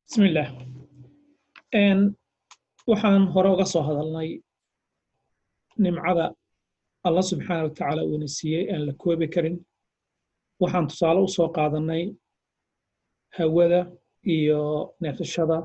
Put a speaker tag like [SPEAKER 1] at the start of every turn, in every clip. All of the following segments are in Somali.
[SPEAKER 1] بسم الله waxaan hore uga soo hadalnay nimcada Allah subxaanahu wa tacaala uuna siiyey aan la koobi karin waxaan tusaale u soo qaadanay hawada iyo neefsashada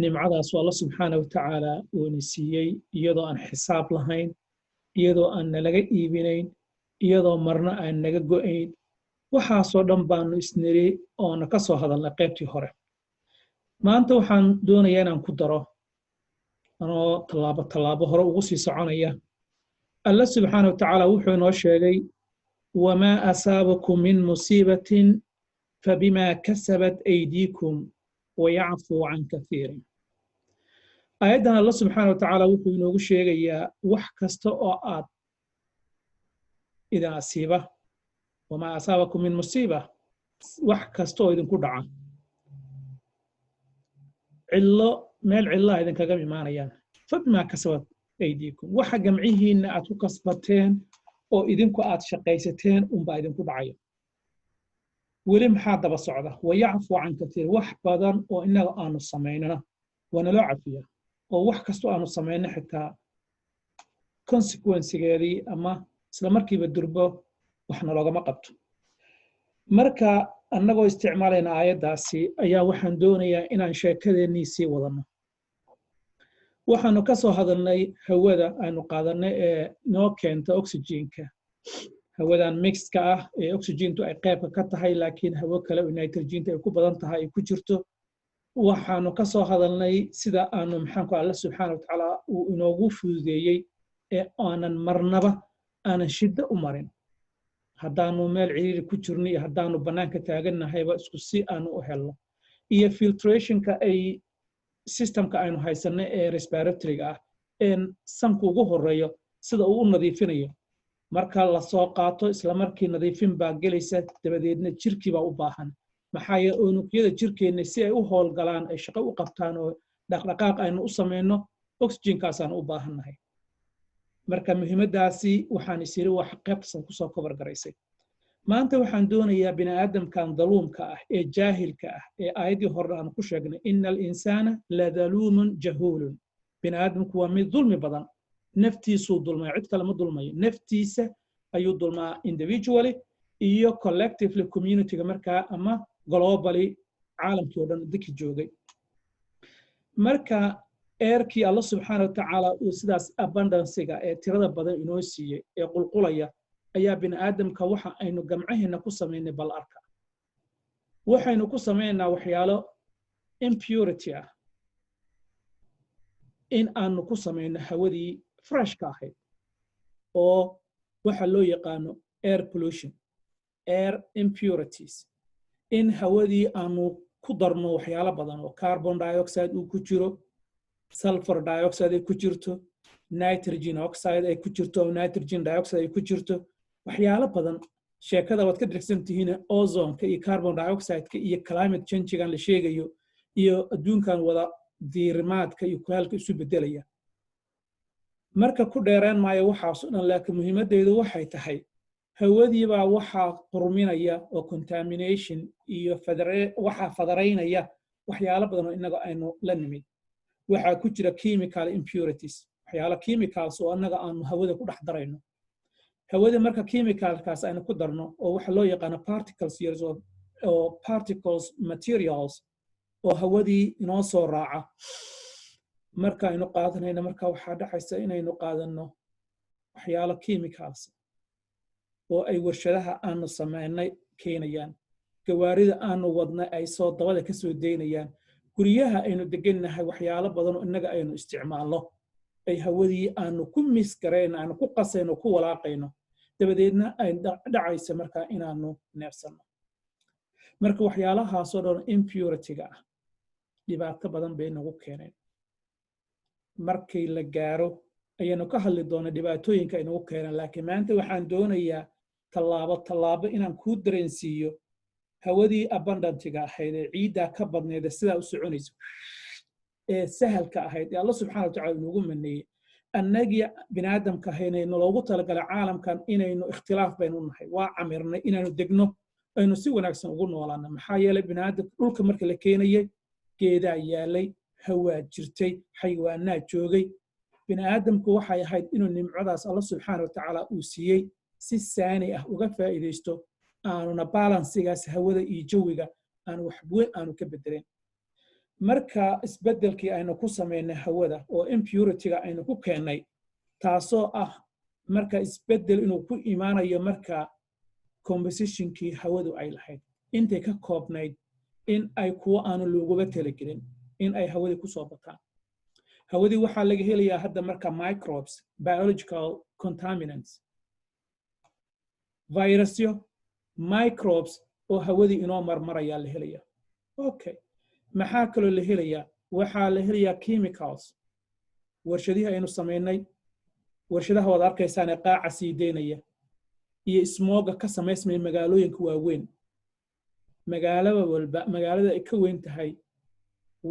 [SPEAKER 1] nimcadaas oo Allah subxaanahu wa tacaala uuna siiyey iyadoo aan xisaab lahayn iyadoo aan nalaga iibinayn iyadoo marna aan naga go'ayn waxaasoo dhan baanu isniri oona ka soo hadalnay qaybtii hore maanta waxaan doonayaa inaan ku daro anoo tallaabo hore ugu sii soconaya Allah subxaanahu wa tacaala wuxuu inoo sheegay wamaa asaabakum min musiibatin fabimaa kasabat aydiikum wayacfuu can kathiirin aayaddan Allah subxaanahu wa tacaala wuxuu inoogu sheegayaa wax kasta oo aad idin asiiba wamaa asaabakum min musiiba wax kasta oo idinku dhaca meel cillaha idinkaga imaanayaan fabimaa kasabat aydiikum waxa gamcihiinna aad ku kasbateen oo idinku aad shaqaysateen unbaa idinku dhacaya weli maxaa daba socda wayacfuu can kathiir wax badan oo innaga aanu samaynana waa naloo cafiya oo wax kastoo aanu samayno xitaa consequencegeedii ama isla markiiba durbo wax naloogama qabto marka annagoo isticmaalayna aayaddaasi ayaa waxaan doonayaa inaan sheekadeennii sii wadanno waxaanu ka soo hadalnay hawada aynu qaadanay ee noo keenta oxygenka hawadan mixedka ah ee oxygentu ay qaybka ka tahay laakiin hawo kale oo nitrogentu ay ku badan tahay ay ku jirto waxaanu ka soo hadalnay sida aanu maxaanku Allah subxaanahu wa tacaala uu inoogu fududeeyey ee aanan marnaba aanan shiddo u marin haddaanu meel ciriiri ku jirno iyo haddaanu bannaanka taagannahayba isku si aanu u helno iyo filtrationka ay systemka aynu haysanay ee respiratoryga ah ee sanku ugu horeeyo sida uu u nadiifinayo marka la soo qaato isla markii nadiifin baa gelaysa dabadeedna jirkii baa u baahan maxaa yeelay unugyada jirkeenna si ay u howlgalaan ay shaqo u qabtaan oo dhaqdhaqaaq aynu u samayno oxygenkaasaan u baahannahay marka muhiimaddaasi waxaan isiri wax qaybtasan kusoo kobar garaysay maanta waxaan doonayaa bini'aadamkan daluumka ah ee jaahilka ah ee aayaddii hore aan ku sheegnay ina alinsaana ladaluumun jahuulun bini'aadamku waa mid dulmi badan naftiisuu dulmaya cid kale ma dulmayo naftiisa ayuu dulmaa individually iyo collectively communityga markaa ama globally caalamkii oo dhan dadkii joogay marka eerkii Allah subxaanahu wa tacaala uu sidaas abundancega ee tirada badan inoo siiyey ee qulqulaya ayaa bini'aadamka waxa aynu gamcaheena ku samaynay bal arka waxaynu ku samaynaa waxyaalo impurity ah in aanu ku samayno hawadii freshka ahayd oo waxa loo yaqaano air pollution air impurities in hawadii aanu ku darno waxyaalo badan oo carbon dioxide uu ku jiro sulfur dioxide ay ku jirto nitrogen oxide ay ku jirto oo nitrogen dioxide ay ku jirto waxyaalo badan sheekada waad ka dirsan tihiin ozonka iyo carbon dioxide-ka iyo climate change-gan la sheegayo iyo adduunkan wada diirimaadka iyo kulaalka isu bedelaya marka ku dheeraan maayo waxaas oo dhan laakiin muhiimaddeedu waxay tahay hawadii baa waxaa qurminaya oo contamination iyo waxaa fadaraynaya waxyaalo badan oo innaga aynu la nimid waxaa ku jira chemical impurities waxyaalo chemicals oo annaga aanu hawada ku dhex darayno hawada marka chemicalkaas aynu ku darno oo waxa loo yaqaano particles years oo particles materials oo hawadii inoo soo raaca marka aynu qaadanayno marka waxaa dhacaysa inaynu qaadanno waxyaalo chemicals oo ay warshadaha aanu samaynay keenayaan gawaarida aanu wadnay ay soo dabada ka soo daynayaan guryaha aynu degannahay waxyaalo badan oo innaga aynu isticmaalno ay hawadii aanu ku misgarayno aanu ku qasayno ku walaaqayno dabadeedna ay dhacaysa markaa inaanu neefsanno marka waxyaalahaasoo dhan impurity-ga ah dhibaato badan bay nagu keeneen markii la gaaro ayaynu ka hadli doona dhibaatooyinka ay nagu keeneen laakiin maanta waxaan doonayaa tallaabo inaan kuu dareensiiyo hawadii abundantiga ahayd ee ciiddaa ka badneed sidaa u soconaysa ee sahalka ahayd ee Allah subxaanahu wa tacaala inoogu maneeyey annagii bini'aadamka ahaynay naloogu talagalay caalamkan inaynu ikhtilaaf baynu nahay waa camirnay inaanu degno aynu si wanaagsan ugu noolaano maxaa yeelay bini'aadamka dhulka marka la keenayay geedaa yaalay hawaa jirtay xayawaanaa joogay bini aadamku waxay ahayd inuu nimcadaas alla subxaana wa tacaala uu siiyey si saani ah uga faa'iidaysto aanuna balansigaas hawada iyo jawiga aan waxweyn aanu ka bedelin marka isbeddelkii aynu ku samaynay hawada oo impurity-ga aynu ku keennay taasoo ah marka isbeddel inuu ku imaanayo marka compositionkii hawadu ay lahayd intay ka koobnayd in ay kuwo aanu looguba talagelin in ay hawadii ku soo bataan hawadii waxaa laga helayaa hadda marka microbes biological contaminants virusyo microbes oo hawadii inoo marmarayaa la helaya okay maxaa kaloo la helayaa waxaa la helayaa chemicals warshadihii aynu samaynay warshadaha waad arkaysaane qaaca sii deynaya iyo smooga ka samaysmaya magaalooyinka waaweyn magaalada walba magaalada ay ka weyn tahay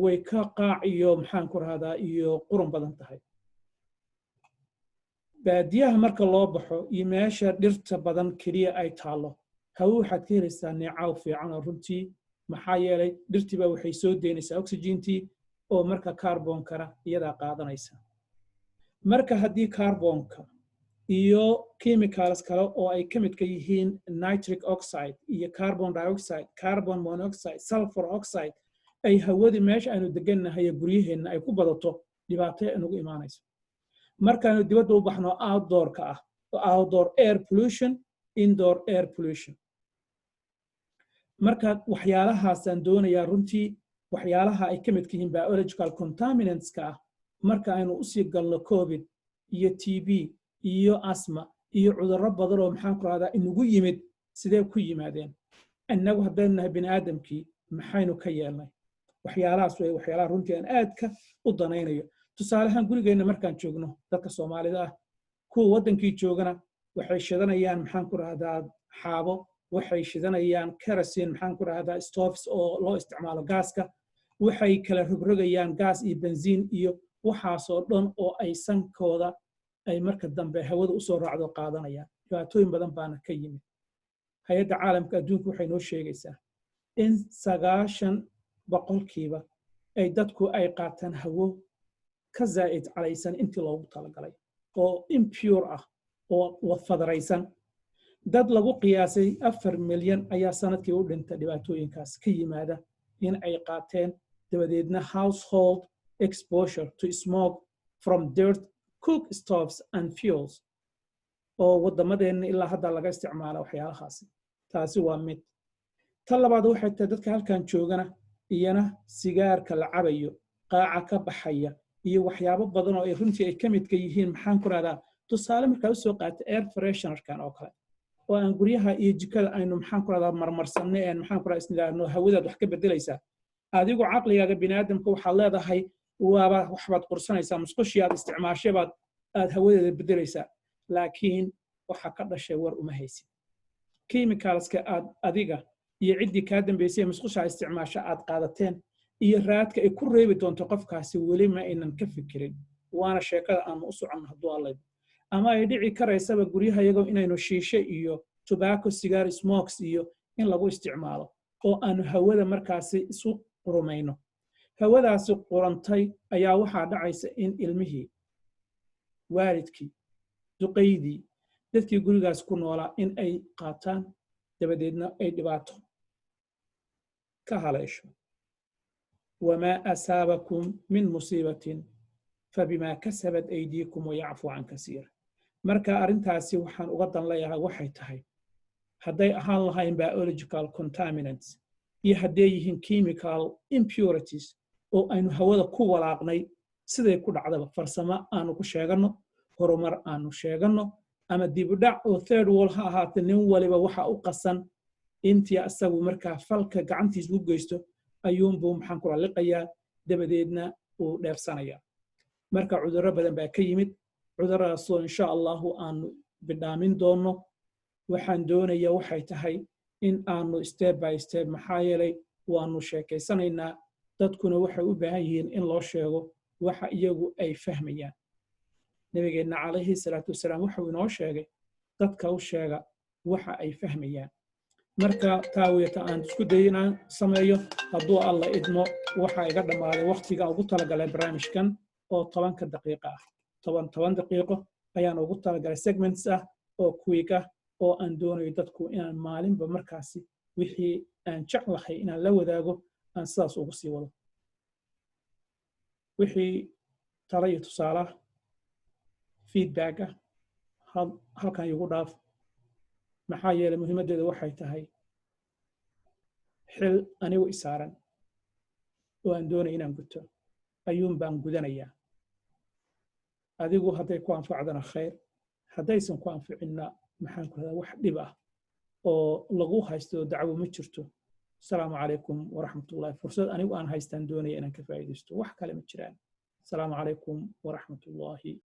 [SPEAKER 1] way ka qaac iyo maxaan ku rahdaa iyo qurun badan tahay baadiyaha marka loo baxo iyo meesha dhirta badan keliya ay taalo hawo waxaad ka helaysaa neecaw fiican oo runtii maxaa yeelay dhirtiiba waxay soo deynaysaa oxygentii oo marka kaarbonkana iyadaa qaadanaysa marka haddii kaarboonka iyo chemicals kale oo ay ka midka yihiin nitric oxide iyo carbon dioxide carbon monoxide sulfur oxide ay hawadii meesha aynu degannahay guryaheenna ay ku badato dhibaato inagu imaanayso markaanu dibadda u baxno outdoor-ka ah outdoor air pollution indoor air pollution marka waxyaalahaasaan doonayaa runtii waxyaalaha ay ka midka yihiin biological contaminants-ka ah marka aynu usii galno covid iyo TB iyo asma iyo cudurro badan oo maxaan ku rahdaa inagu yimid sidee ku yimaadeen innagu haddaynu nahay bini aadamkii maxaynu ka yeelnay waxyaalahaas way waxyaalaha runtii aan aadka u danaynayo tusaale ahaan gurigeenna markaan joogno dadka soomaalida ah kuwa waddankii joogana waxay shidanayaan maxaan ku rahdaa xaabo waxay shidanayaan kerosene maxaan ku rahdaa stoves oo loo isticmaalo gaaska waxay kala rogrogayaan gaas iyo benziin iyo waxaasoo dhan oo ay sankooda ay marka dambe hawada u soo raacdo qaadanayaan dhibaatooyin badan baana ka yimid hay-adda caalamka adduunka waxay noo sheegaysaa in 90% ay dadku ay qaataan hawo ka zaa'id calaysan intii loogu talagalay oo impure ah oo fadaraysan dad lagu qiyaasay 4 milyan ayaa sanadkii u dhinta dhibaatooyinkaas ka yimaada in ay qaateen dabadeedna household exposure to smoke from dirt cook stoves and fuels oo waddamadeenna ilaa hadda laga isticmaala waxyaalahaasi taasi waa mid ta labaad waxay tahay dadka halkan joogana iyana sigaarka la cabayo qaaca ka baxaya iyo waxyaabo badan oo ay runtii ay ka midka yihiin maxaan ku rahdaa tusaale markaa u soo qaata air freshenerkan oo kale oo aan guryaha iyo jikada aynu maxaan ku rahdaa marmarsanno ee maxaan ku rahdaa isnidaano hawadaad wax ka bedelaysaa adigoo caqligaaga biniaadamka waxaad leedahay waaba waxbaad qursanaysaa musqushii aad isticmaashabaad aad hawadeeda bedelaysaa laakiin waxa ka dhashay war uma haysid chemicalska aad adiga iyo ciddii kaa dambaysay musqushaa isticmaasha aad qaadateen iyo raadka ay ku reebi doonto qofkaasi weli ma aynan ka fikirin waana sheekada aanu u soconno hadduu allaydo ama ay dhici karaysaba guryaha iyagoo inaynu shiishe iyo tobacco cigar smokes iyo in lagu isticmaalo oo aanu hawada markaasi isu qurumayno hawadaasi qurantay ayaa waxaa dhacaysa in ilmihii waalidkii duqaydii dadkii gurigaas ku noolaa in ay qaataan dabadeedna ay dhibaato ka haleesho wamaa asaabakum min musiibatin fabimaa kasabat aydiikum wayacfu can kasiir marka arrintaasi waxaan uga dan leeyahay waxay tahay hadday ahaan lahayn biological contaminants iyo hadday yihiin chemical impurities oo aynu hawada ku walaaqnay siday ku dhacdaba farsamo aanu ku sheeganno horumar aanu sheeganno ama dibudhac oo third wall ha ahaatee nin waliba waxa u qasan intii asagu markaa falka gacantiis u geysto ayuunbuu maxaan ku liqayaa dabadeedna uu dheefsanayaa marka cudurro badan baa ka yimid cuduradaasoo insha allahu aanu bidhaamin doonno waxaan doonayaa waxay tahay in aanu step by step maxaa yeelay waanu sheekaysanaynaa dadkuna waxay u baahan yihiin in loo sheego waxa iyagu ay fahmayaan nabigeenna calayhi salaatu wasalaam wuxuu inoo sheegay dadka u sheega waxa ay fahmayaan marka taawiyata aan isku dayo inaan sameeyo hadduu alla idmo waxaa iga dhammaaday waqtiga ugu talagalay barnaamijkan oo 10 daqiiqo ah 10 daqiiqo ayaan ugu talagalay segments ah oo quick ah oo aan doonayo dadku inaan maalinba markaasi wixii aan jeclahay inaan la wadaago aan sidaas ugu sii wado wixii talo iyo tusaale feedback ah halkan igu dhaaf maxaa yeelay muhiimadeedu waxay tahay xil anigu isaaran oo aan doonay inaan guto ayuun baan gudanayaa adigu hadday ku anfacdana khayr haddaysan ku anficinna maxaan ku radaa wax dhib ah oo lagu haysto dacwo ma jirto asalaamu calaykum waraxmatullahi fursad anigu aan haystaan doonaya inaan ka faa'iidaysto wax kale ma jiraan asalaamu calaykum waraxmatullahi